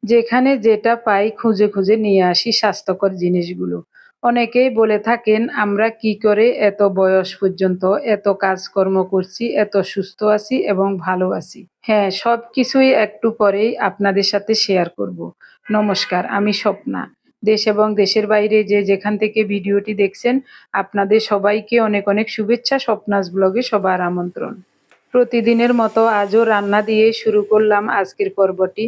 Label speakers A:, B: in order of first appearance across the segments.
A: যেখানে যেটা পাই খুঁজে খুঁজে নিয়ে আসি স্বাস্থ্যকর জিনিসগুলো। অনেকেই বলে থাকেন আমরা কি করে এত বয়স পর্যন্ত এত কাজকর্ম করছি, এত সুস্থ আছি এবং ভালো আছি। হ্যাঁ, সবকিছুই একটু পরেই আপনাদের সাথে শেয়ার করব। নমস্কার, আমি স্বপ্না। দেশ এবং দেশের বাইরে যে যেখান থেকে ভিডিওটি দেখছেন, আপনাদের সবাইকে অনেক অনেক শুভেচ্ছা। স্বপ্নাস ব্লগে সবার আমন্ত্রণ। প্রতিদিনের মতো আজও রান্না দিয়ে শুরু করলাম আজকের পর্বটি।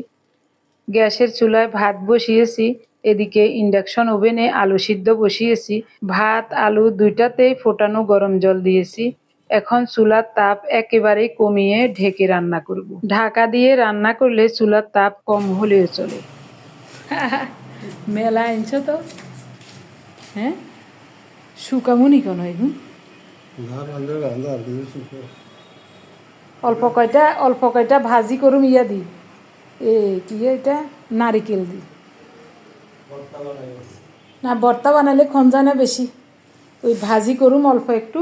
A: গ্যাসের চুলায় ভাত বসিয়েছি, এদিকে ইন্ডাকশন ওভেনে আলু সিদ্ধ বসিয়েছি। ভাত আলু দুইটাতেই ফোটানো গরম জল দিয়েছি। এখন চুলার তাপ একেবারেই কমিয়ে ঢেকে রান্না করব। ঢাকা দিয়ে রান্না করলে চুলার তাপ কম হলেও চলে। মেলা আনছো তো, হ্যাঁ শুকামুনি কেন এখন অল্প কয়টা ভাজি করুম ইয়া দি কি এটা নারিকেল দি না, ভর্তা বানালে খঞ্জা না বেশি, ওই ভাজি করুম অল্প একটু,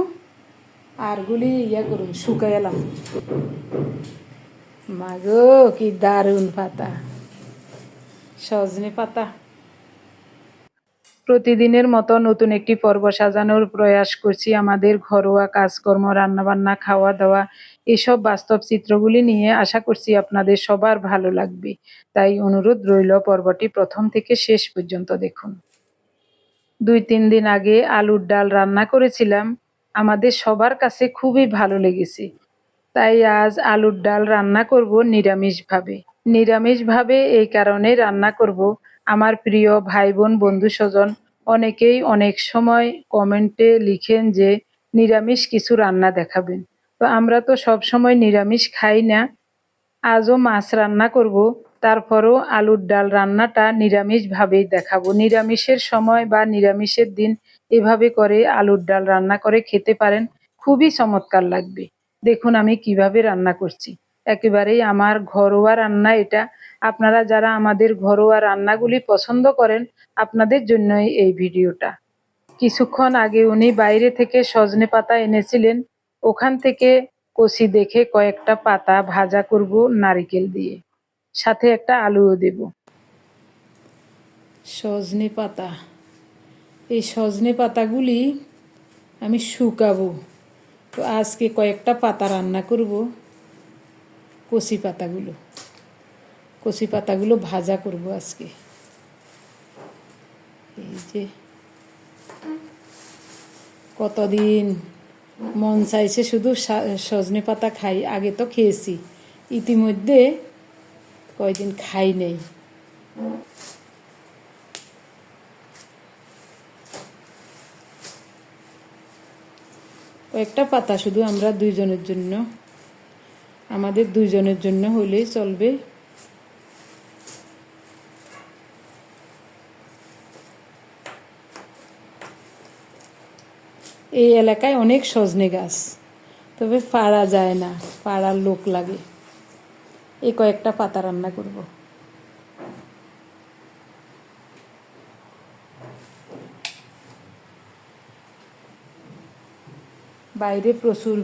A: আর গুলি ইয়া করুম শুকাই এলাম। মাগো কি দারুণ পাতা, সজনে পাতা। প্রতিদিনের মতো নতুন একটি পর্ব সাজানোর প্রয়াস করছি। আমাদের ঘরোয়া কাজকর্ম, রান্নাবান্না, খাওয়া দাওয়া, এসব বাস্তব চিত্রগুলি নিয়ে আশা করছি আপনাদের সবার ভালো লাগবে। তাই অনুরোধ রইল, পর্বটি প্রথম থেকে শেষ পর্যন্ত দেখুন। 2-3 দিন আগে আলুর ডাল রান্না করেছিলাম, আমাদের সবার কাছে খুবই ভালো লেগেছে। তাই আজ আলুর ডাল রান্না করব নিরামিষভাবে। নিরামিষভাবে এই কারণে রান্না করব, আমার প্রিয় ভাই বোন বন্ধু স্বজন অনেকেই অনেক সময় কমেন্টে লিখেন যে নিরামিষ কিছু রান্না দেখাবেন। তো আমরা তো সব সময় নিরামিষ খাই না, আজও মাছ রান্না করব, তারপরও আলুর ডাল রান্নাটা নিরামিষভাবেই দেখাবো। নিরামিষের সময় বা নিরামিষের দিন এভাবে করে আলুর ডাল রান্না করে খেতে পারেন, খুবই চমৎকার লাগবে। দেখুন আমি কিভাবে রান্না করছি, একেবারেই আমার ঘরোয়া রান্না এটা। আপনারা যারা আমাদের ঘরোয়া রান্নাগুলি পছন্দ করেন, আপনাদের জন্যই এই ভিডিওটা। কিছুক্ষণ আগে উনি বাইরে থেকে সজনে পাতা এনেছিলেন, ওখান থেকে কচি দেখে কয়েকটা পাতা ভাজা করব নারিকেল দিয়ে, সাথে একটা আলুও দেব। সজনে পাতা, এই সজনে পাতাগুলি আমি শুকাবো। তো আজকে কয়েকটা পাতা রান্না করব, কচি পাতাগুলো ভাজা করব আজকে। এই যে কতদিন মন চাইছে শুধু সজনে পাতা খাই, আগে তো খেয়েছি, ইতিমধ্যে কয়দিন খাই নেই। কয়েকটা পাতা শুধু আমরা দুইজনের জন্য, আমাদের দুইজনের জন্য হলেই চলবে। এই এলাকায় অনেক সজনে গাছ, তবে পাড়া যায় না, পাড়ার লোক লাগে। এই কয়েকটা পাতা রান্না করব। বাইরে প্রচুর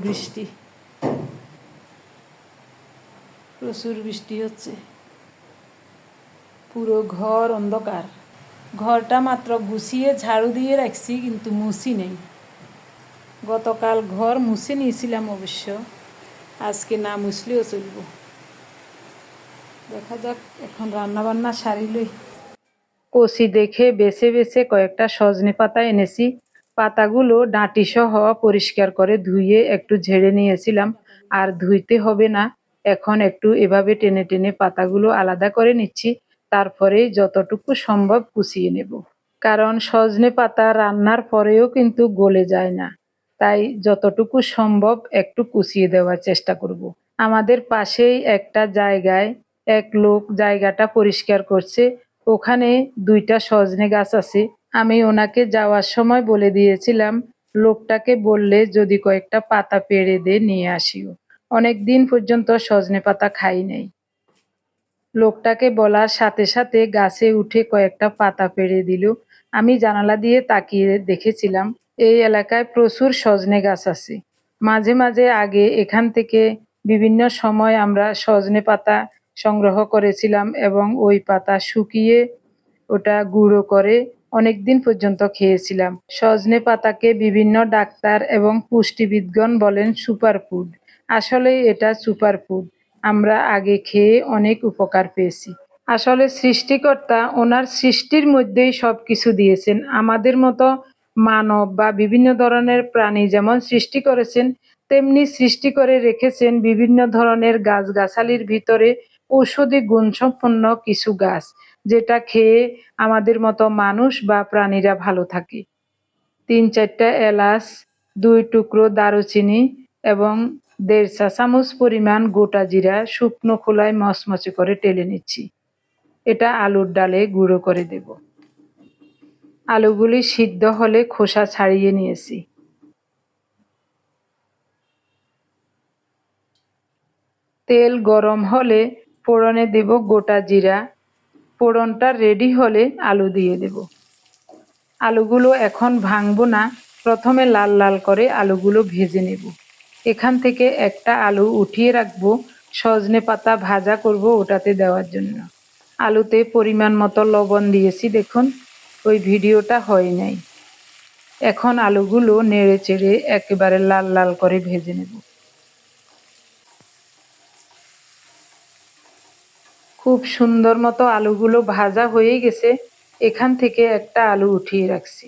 A: বৃষ্টি হচ্ছে, পুরো ঘর অন্ধকার। ঘরটা মাত্র গুছিয়ে ঝাড়ু দিয়ে রাখছি, কিন্তু মুছি নেই। গতকাল ঘর মুছে নিয়েছিলাম অবশ্য, আজকে না মুছলেও চলব। দেখা যাক, এখন রান্নাবান্না সারিলই। কচি দেখে বেছে বেছে কয়েকটা সজনে পাতা এনেছি। পাতাগুলো ডাঁটি সহ পরিষ্কার করে ধুয়ে একটু ঝেড়ে নিয়েছিলাম, আর ধুইতে হবে না। এখন একটু এভাবে টেনে টেনে পাতাগুলো আলাদা করে নিচ্ছি, তারপরে যতটুকু সম্ভব কুচিয়ে নেব। কারণ সজনে পাতা রান্নার পরেও কিন্তু গলে যায় না, তাই যতটুকু সম্ভব একটু কুচিয়ে দেওয়ার চেষ্টা করব। আমাদের পাশেই একটা জায়গায় এক লোক জায়গাটা পরিষ্কার করছে, ওখানে 2টা সজনে গাছ আছে। আমি ওনাকে যাওয়ার সময় বলে দিয়েছিলাম, লোকটাকে বললে যদি কয়েকটা পাতা পেড়ে দিয়ে নিয়ে আসিও। অনেক দিন পর্যন্ত সজনে পাতা খাই নাই। লোকটাকে বলার সাথে সাথে গাছে উঠে কয়েকটা পাতা পেড়ে দিল। আমি জানালা দিয়ে তাকিয়ে দেখেছিলাম, এই এলাকায় প্রচুর সজনে গাছ আছে। মাঝে মাঝে আগে এখান থেকে বিভিন্ন সময় আমরা সজনে পাতা সংগ্রহ করেছিলাম এবং ওই পাতা শুকিয়ে ওটা গুঁড়ো করে অনেকদিন পর্যন্ত খেয়েছিলাম। সজনে পাতাকে বিভিন্ন ডাক্তার এবং পুষ্টিবিদগণ বলেন সুপারফুড। আসলেই এটা সুপারফুড। আমরা আগে খেয়ে অনেক উপকার পেয়েছি। আসলে সৃষ্টিকর্তা ওনার সৃষ্টির মধ্যেই সবকিছু দিয়েছেন। আমাদের মতো মানব বা বিভিন্ন ধরনের প্রাণী যেমন সৃষ্টি করেছেন, তেমনি সৃষ্টি করে রেখেছেন বিভিন্ন ধরনের গাছগাছালির ভিতরে ঔষধি গুণসম্পন্ন কিছু গাছ, যেটা খেয়ে আমাদের মতো মানুষ বা প্রাণীরা ভালো থাকে। ৩-৪টা এলাচ, ২ টুকরো দারুচিনি এবং ১.৫ চা চামচ পরিমাণ গোটা জিরা শুকনো খোলায় মচমচে করে টেলে নিচ্ছি। এটা আলুর ডালে গুঁড়ো করে দেব। আলুগুলি সিদ্ধ হলে খোসা ছাড়িয়ে নিয়েছি। তেল গরম হলে ফোড়নে দেব গোটা জিরা। ফোড়নটা রেডি হলে আলু দিয়ে দেব। আলুগুলো এখন ভাঙবো না, প্রথমে লাল লাল করে আলুগুলো ভেজে নেব। এখান থেকে একটা আলু উঠিয়ে রাখবো, সজনে পাতা ভাজা করব ওটাতে দেওয়ার জন্য। আলুতে পরিমাণ মতো লবণ দিয়েছি, দেখুন ওই ভিডিওটা হয় নাই। এখন আলুগুলো নেড়ে চেড়ে একেবারে লাল লাল করে ভেজে নেব। খুব সুন্দর মতো আলুগুলো ভাজা হয়ে গেছে। এখান থেকে একটা আলু উঠিয়ে রাখছি।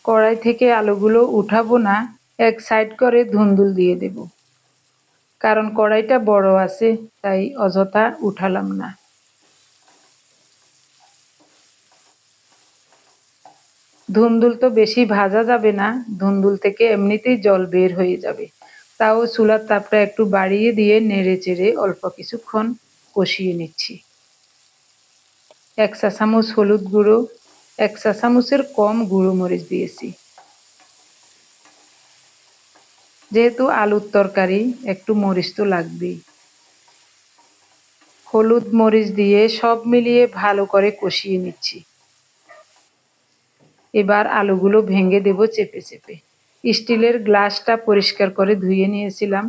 A: কড়াই থেকে আলুগুলো উঠাবো না, এক সাইড করে ধুন্দুল দিয়ে দেব। কারণ কড়াইটা বড় আছে, তাই অযথা উঠালাম না। ধুন্দুল তো বেশি ভাজা যাবে না, ধুন্দুল থেকে এমনিতেই জল বের হয়ে যাবে। তাও চুলার তাপটা একটু বাড়িয়ে দিয়ে নেড়ে চেড়ে অল্প কিছুক্ষণ কষিয়ে নিচ্ছি। ১ চা চামচ হলুদ গুঁড়ো, ১ চা চামচের কম গুঁড়ো মরিচ দিয়েছি। যেহেতু আলুর তরকারি একটু মরিচ তো লাগবেই। হলুদ মরিচ দিয়ে সব মিলিয়ে ভালো করে কষিয়ে নিচ্ছি। এবার আলুগুলো ভেঙে দেব চেপে চেপে। স্টিলের গ্লাসটা পরিষ্কার করে ধুয়ে নিয়েছিলাম।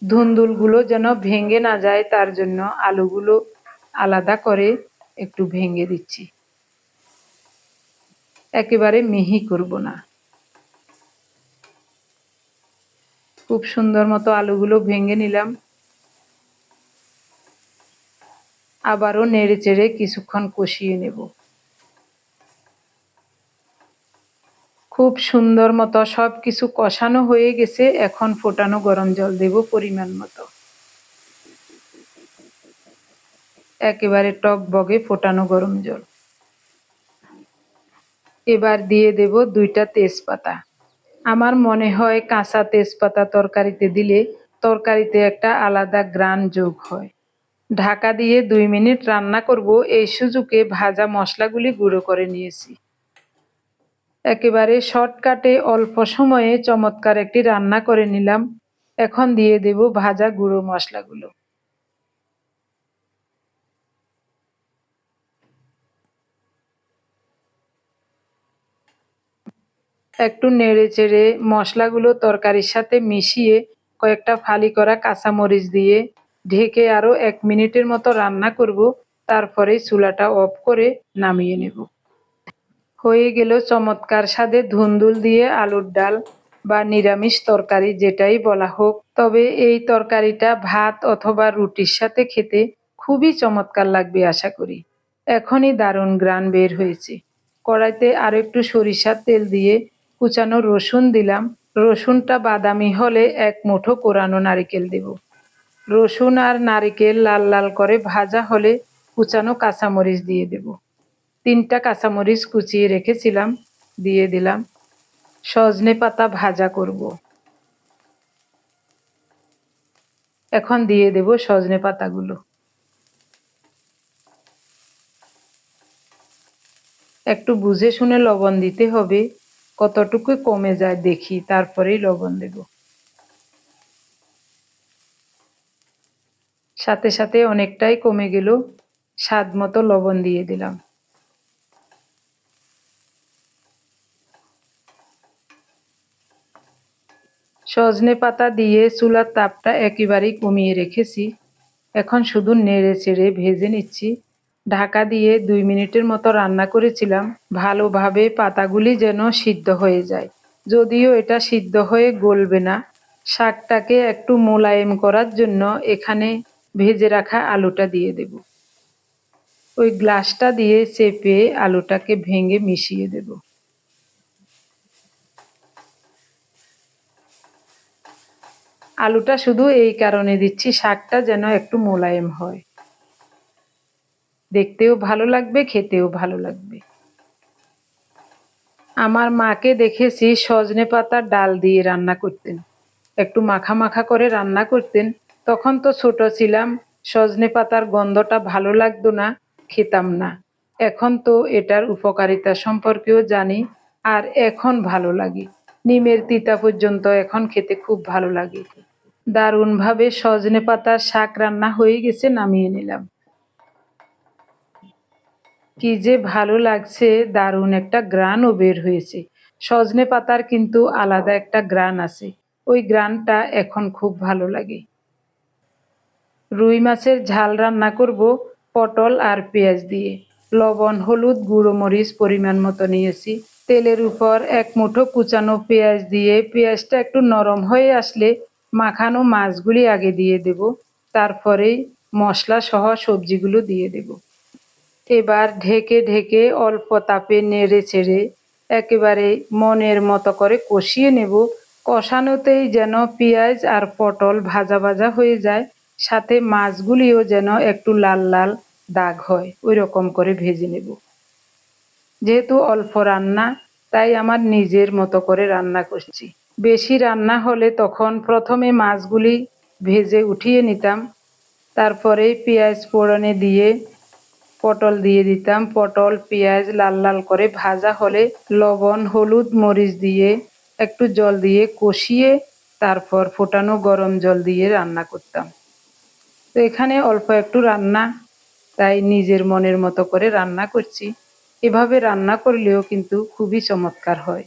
A: ধুন্দুলগুলো যেন ভেঙে না যায় তার জন্য আলুগুলো আলাদা করে একটু ভেঙে দিচ্ছি। একেবারে মিহি করব না। খুব সুন্দর মতো আলুগুলো ভেঙে নিলাম। আবারও নেড়ে চেড়ে কিছুক্ষণ কষিয়ে নেব। খুব সুন্দর মতো সব কিছু কষানো হয়ে গেছে। এখন ফোটানো গরম জল দেব পরিমাণ মতো। একেবারে টকবগে ফোটানো গরম জল। এবার দিয়ে দেব ২টা তেজপাতা। আমার মনে হয় কাঁচা তেজপাতা তরকারিতে দিলে তরকারিতে একটা আলাদা ঘ্রাণ যোগ হয়। ঢাকা দিয়ে ২ মিনিট রান্না করব। এই সুযোগে ভাজা মশলাগুলি গুঁড়ো করে নিয়েছি। একেবারে শর্টকাটে অল্প সময়ে চমৎকার একটি রান্না করে নিলাম। এখন দিয়ে দেব ভাজা গুঁড়ো মশলাগুলো। একটু নেড়ে চেড়ে মশলাগুলো তরকারির সাথে মিশিয়ে কয়েকটা ফালি করা কাঁচামরিচ দিয়ে ঢেকে আরও ১ মিনিটের মতো রান্না করব। তারপরে চুলাটা অফ করে নামিয়ে নেব। হয়ে গেল চমৎকার স্বাদে ধুন্দুল দিয়ে আলুর ডাল বা নিরামিষ তরকারি যেটাই বলা হোক। তবে এই তরকারিটা ভাত অথবা রুটির সাথে খেতে খুবই চমৎকার লাগবে আশা করি। এখনই দারুণ ঘ্রাণ বের হয়েছে। কড়াইতে আরও একটু সরিষার তেল দিয়ে কুচানো রসুন দিলাম। রসুনটা বাদামি হলে ১ মুঠো কোরানো নারিকেল দেব। রসুন আর নারিকেল লাল লাল করে ভাজা হলে কুচানো কাঁচামরিচ দিয়ে দেব। ৩টা কাঁচামরিচ কুচিয়ে রেখেছিলাম, দিয়ে দিলাম। সজনে পাতা ভাজা করব। এখন দিয়ে দেব সজনে পাতাগুলো। একটু বুঝে শুনে লবণ দিতে হবে। কতটুকু কমে যায় দেখি, তারপরেই লবণ দেব। সাথে সাথে অনেকটাই কমে গেল। স্বাদ মতো লবণ দিয়ে দিলাম। সজনে পাতা দিয়ে চুলার তাপটা একেবারেই কমিয়ে রেখেছি। এখন শুধু নেড়ে চেড়ে ভেজে নিচ্ছি। ঢাকা দিয়ে 2 মিনিটের মতো রান্না করেছিলাম, ভালোভাবে পাতাগুলি যেন সিদ্ধ হয়ে যায়। যদিও এটা সিদ্ধ হয়ে গলবে না, শাকটাকে একটু মোলায়েম করার জন্য এখানে ভেজে রাখা আলুটা দিয়ে দেব। ওই গ্লাসটা দিয়ে চেপে আলুটাকে ভেঙে মিশিয়ে দেব। আলুটা শুধু এই কারণে দিচ্ছি, শাকটা যেন একটু মোলায়েম হয়, দেখতেও ভালো লাগবে, খেতেও ভালো লাগবে। আমার মাকে দেখেছি সজনে পাতার ডাল দিয়ে রান্না করতেন, একটু মাখা মাখা করে রান্না করতেন। তখন তো ছোট ছিলাম, সজনে পাতার গন্ধটা ভালো লাগতো না, খেতাম না। এখন তো এটার উপকারিতা সম্পর্কেও জানি, আর এখন ভালো লাগে। নিমের তিতা পর্যন্ত এখন খেতে খুব ভালো লাগে। দারুণভাবে সজনে পাতার শাক রান্না হয়ে গেছে, নামিয়ে নিলাম। কি যে ভালো লাগছে, দারুণ একটা ঘ্রাণও বের হয়েছে। সজনে পাতার কিন্তু আলাদা একটা ঘ্রাণ আছে, ওই ঘ্রাণটা এখন খুব ভালো লাগে। রুই মাছের ঝাল রান্না করব পটল আর পেঁয়াজ দিয়ে। লবণ, হলুদ, গুঁড়ো মরিচ পরিমাণ মতো নিয়েছি। তেলের উপর এক মুঠো কুচানো পেঁয়াজ দিয়ে পেঁয়াজটা একটু নরম হয়ে আসলে মাখানো মাছগুলি আগে দিয়ে দেব, তারপরেই মশলা সহ সবজিগুলো দিয়ে দেব। এবার ঢেকে ঢেকে অল্প তাপে নেড়ে চেড়ে একেবারে মনের মতো করে কষিয়ে নেব। কষানোতেই যেন পেঁয়াজ আর পটল ভাজা ভাজা হয়ে যায়, সাথে মাছগুলিও যেন একটু লাল লাল দাগ হয়, ওই রকম করে ভেজে নেব। যেহেতু অল্প রান্না, তাই আমার নিজের মতো করে রান্না করছি। বেশি রান্না হলে তখন প্রথমে মাছগুলি ভেজে উঠিয়ে নিতাম, তারপরে পেঁয়াজ ফোড়নে দিয়ে পটল দিয়ে দিতাম। পটল পেঁয়াজ লাল লাল করে ভাজা হলে লবণ, হলুদ, মরিচ দিয়ে একটু জল দিয়ে কষিয়ে তারপর ফোটানো গরম জল দিয়ে রান্না করতাম। তো এখানে অল্প একটু রান্না, তাই নিজের মনের মতো করে রান্না করছি। এভাবে রান্না করলেও কিন্তু খুবই চমৎকার হয়।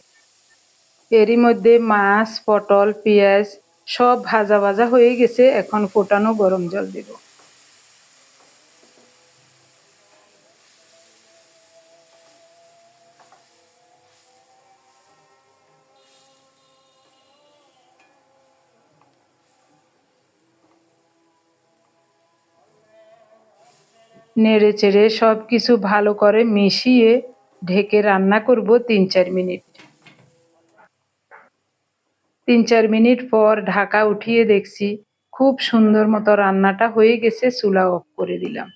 A: এরই মধ্যে মাছ, পটল, পেঁয়াজ সব ভাজা ভাজা হয়ে গেছে, এখন ফোটানো গরম জল দেব। নেড়ে চেড়ে সব কিছু ভালো করে মিশিয়ে ঢেকে রান্না করব 3-4 মিনিট। 3-4 মিনিট পর ঢাকা উঠিয়ে দেখছি খুব সুন্দর মতো রান্নাটা হয়ে গেছে, চুলা অফ করে দিলাম।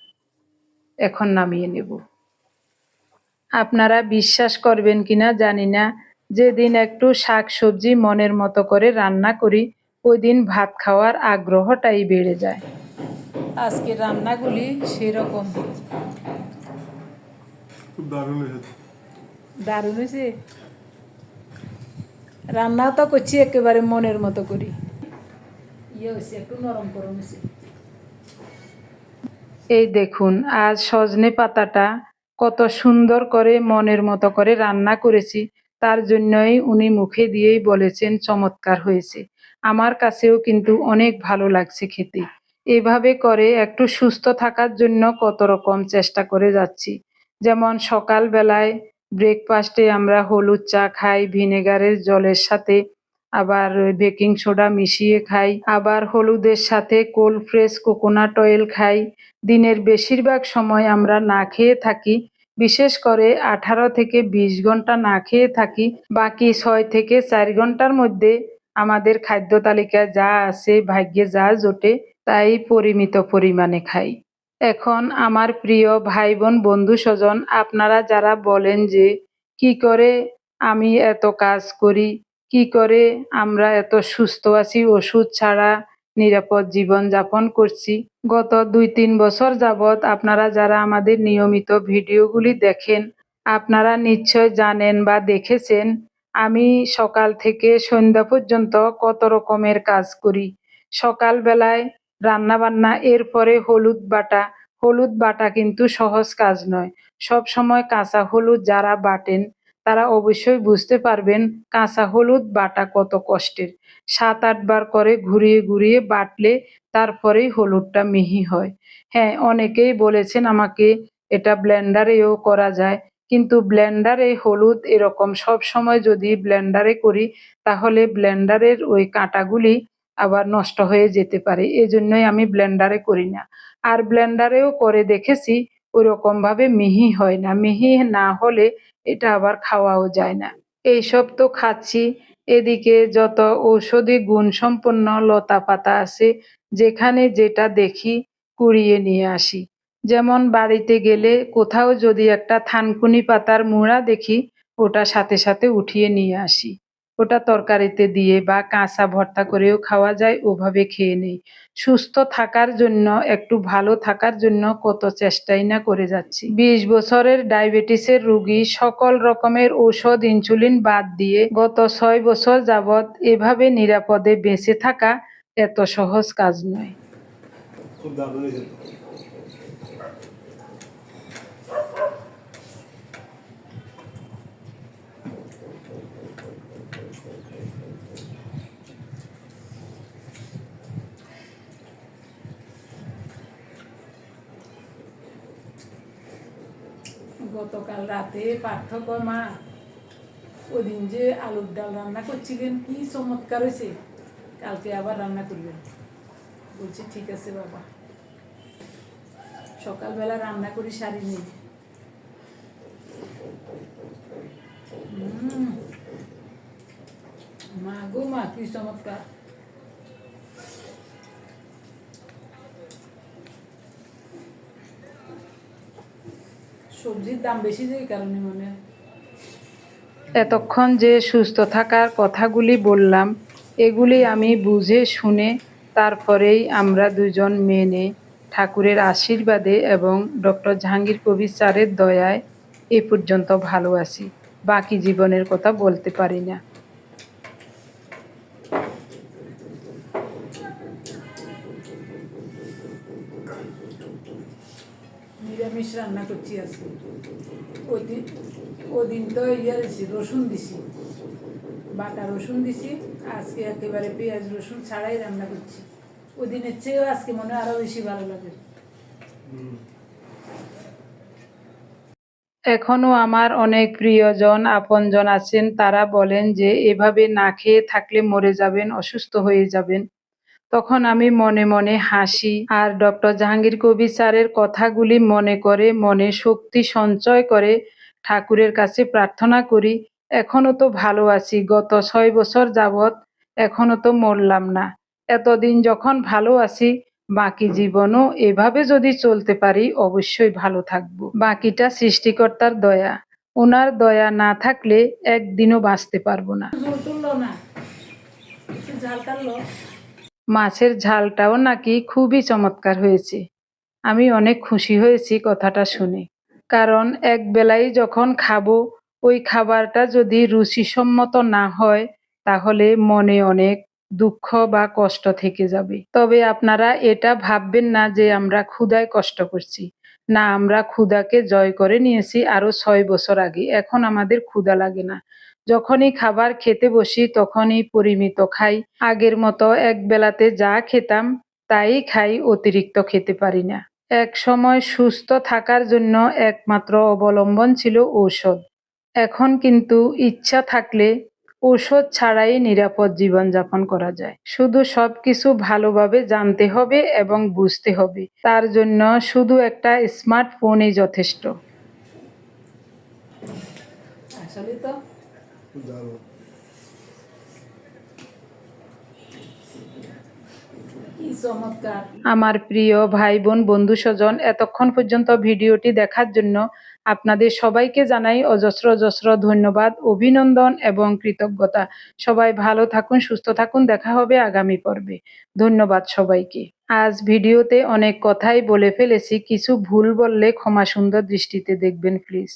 A: এখন নামিয়ে নেব। আপনারা বিশ্বাস করবেন কিনা জানি না, যেদিন একটু শাক সবজি মনের মতো করে রান্না করি, ওই দিন ভাত খাওয়ার আগ্রহটাই বেড়ে যায়। আজকের রান্নাগুলি সেরকম।
B: খুব দারুণ হয়েছে।
A: দারুণ হয়েছে। রান্না তো করছি একেবারে মনের মতো করি। হয়েছে একটু নরম গরম হয়েছে। এই দেখুন, আজ সজনে পাতাটা কত সুন্দর করে মনের মতো করে রান্না করেছি, তার জন্যই উনি মুখে দিয়েই বলেছেন চমৎকার হয়েছে। আমার কাছেও কিন্তু অনেক ভালো লাগছে খেতে। এভাবে করে একটু সুস্থ থাকার জন্য কত রকম চেষ্টা করে যাচ্ছি। যেমন সকালবেলায় ব্রেকফাস্টে আমরা হলুদ চা খাই ভিনেগারের জলের সাথে, আবার বেকিং সোডা মিশিয়ে খাই, আবার হলুদের সাথে কোল্ড প্রেস কোকোনাট অয়েল খাই। দিনের বেশিরভাগ সময় আমরা না খেয়ে থাকি, বিশেষ করে 18 থেকে 20 ঘন্টা না খেয়ে থাকি। বাকি 6 থেকে 4 ঘন্টার মধ্যে আমাদের খাদ্য তালিকায় যা আছে, ভাগ্যে যা জোটে তাই পরিমিত পরিমাণে খাই। এখন আমার প্রিয় ভাই বোন বন্ধু স্বজন, আপনারা যারা বলেন যে কি করে আমি এত কাজ করি, কি করে আমরা এত সুস্থ আছি, ওষুধ ছাড়া নিরাপদ জীবন যাপন করছি। গত 2-3 বছর যাবৎ আপনারা যারা আমাদের নিয়মিত ভিডিওগুলি দেখেন, আপনারা নিশ্চয় জানেন বা দেখেছেন আমি সকাল থেকে সন্ধ্যা পর্যন্ত কত রকমের কাজ করি। সকালবেলায় রান্না বান্না। এরপরে হলুদ বাটা কিন্তু সহজ কাজ নয়। সব সময় কাঁচা হলুদ যারা বাটেন তারা অবশ্যই বুঝতে পারবেন কাঁচা হলুদ বাটা কত কষ্টের। 7-8 বার করে ঘুরিয়ে ঘুরিয়ে বাটলে তারপরেই হলুদটা মিহি হয়। হ্যাঁ, অনেকেই বলেছেন আমাকে এটা ব্লেন্ডারেও করা যায়, কিন্তু ব্লেন্ডারে হলুদ এরকম সব সময় যদি ব্লেন্ডারে করি তাহলে ব্লেন্ডারের ওই কাঁটাগুলি আবার নষ্ট হয়ে যেতে পারে। এজন্যই আমি ব্লেন্ডারে করি না। আর ব্লেন্ডারেও করে দেখেছি ওইরকম ভাবে মিহি হয় না। মিহি না হলে এটা আবার খাওয়াও যায় না। এইসব তো খাচ্ছি, এদিকে যত ঔষধি গুণসম্পন্ন লতা পাতা আছে যেখানে যেটা দেখি কুড়িয়ে নিয়ে আসি। যেমন বাড়িতে গেলে কোথাও যদি একটা থানকুনি পাতার মুড়া দেখি ওটা সাথে সাথে উঠিয়ে নিয়ে আসি। ওটা তরকারিতে দিয়ে বা কাঁচা ভর্তা করেও খাওয়া যায়, ওভাবে খেয়ে নেই। সুস্থ থাকার জন্য, একটু ভালো থাকার জন্য কত চেষ্টাই না করে যাচ্ছি। 20 বছরের ডায়াবেটিসের রোগী সকল রকমের ঔষধ ইনসুলিন বাদ দিয়ে গত 6 বছর যাবৎ এভাবে নিরাপদে বেঁচে থাকা এত সহজ কাজ নয়।
B: খুব দারুণ হয়েছে।
A: গতকাল রাতে পার্থক্য মা ওদিন যে আলুর ডাল রান্না করছিলেন কি চমৎকার হয়েছে, কালকে আবার রান্না করবেন। বলছি ঠিক আছে বাবা। সকালবেলা রান্না করি শাড়ি নেই। মা গো মা, কি চমৎকার। সবজির দাম বেশি যে কারণে মনে হয়। এতক্ষণ যে সুস্থ থাকার কথাগুলি বললাম এগুলি আমি বুঝে শুনে তারপরেই আমরা দুজন মেনে ঠাকুরের আশীর্বাদে এবং ডক্টর জাহাঙ্গীর কবির স্যারের দয়ায় এ পর্যন্ত ভালো আছি। বাকি জীবনের কথা বলতে পারি না। নিরামিষ রান্না করছি আজকে। ওদিন তো দিছি, রসুন দিছি, বাটা রসুন দিছি। আজকে একেবারে পেঁয়াজ রসুন ছাড়াই রান্না করছি। ওদিনের চেয়েও আজকে মনে আরো বেশি ভালো লাগে। এখনো আমার অনেক প্রিয়জন আপনজন আছেন, তারা বলেন যে এভাবে না খেয়ে থাকলে মরে যাবেন, অসুস্থ হয়ে যাবেন। তখন আমি মনে মনে হাসি আর ডক্টর জাহাঙ্গীর কবির স্যারের কথাগুলি মনে করে মনে শক্তি সঞ্চয় করে ঠাকুরের কাছে প্রার্থনা করি এখনো তো ভালো আছি, গত 6 বছর যাবৎ এখনো তো মরলাম না। এতদিন যখন ভালো আছি বাকি জীবনও এভাবে যদি চলতে পারি অবশ্যই ভালো থাকবো। বাকিটা সৃষ্টিকর্তার দয়া, ওনার দয়া না থাকলে একদিনও বাঁচতে পারবো না। মাছের ঝালটাও নাকি খুবই চমৎকার হয়েছে। আমি অনেক খুশি হয়েছি কথাটা শুনে। কারণ একবেলাই যখন খাবো ওই খাবারটা যদি রুচিসম্মত না হয় তাহলে মনে অনেক দুঃখ বা কষ্ট থেকে যাবে। তবে আপনারা এটা ভাববেন না যে আমরা ক্ষুধায় কষ্ট করছি। না, আমরা ক্ষুধাকে জয় করে নিয়েছি আরো 6 বছর আগে। এখন আমাদের ক্ষুধা লাগে না। যখনই খাবার খেতে বসি তখনই পরিমিত খাই। আগের মতো এক বেলাতে যা খেতাম তাই খাই, অতিরিক্ত খেতে পারি না। এক সময় সুস্থ থাকার জন্য একমাত্র অবলম্বন ছিল ঔষধ। এখন কিন্তু ইচ্ছা থাকলে ঔষধ ছাড়াই নিরাপদ জীবনযাপন করা যায়। শুধু সবকিছু ভালোভাবে জানতে হবে এবং বুঝতে হবে। তার জন্য শুধু একটা স্মার্টফোনই যথেষ্ট। আসলে তো
B: দারুণ।
A: আমার প্রিয় ভাই বোন বন্ধু স্বজন, এতক্ষণ পর্যন্ত ভিডিওটি দেখার জন্য আপনাদের সবাইকে জানাই অজস্র অজস্র ধন্যবাদ, অভিনন্দন এবং কৃতজ্ঞতা। সবাই ভালো থাকুন, সুস্থ থাকুন। দেখা হবে আগামী পর্বে। ধন্যবাদ সবাইকে। আজ ভিডিওতে অনেক কথাই বলে ফেলেছি, কিছু ভুল বললে ক্ষমা সুন্দর দৃষ্টিতে দেখবেন প্লিজ।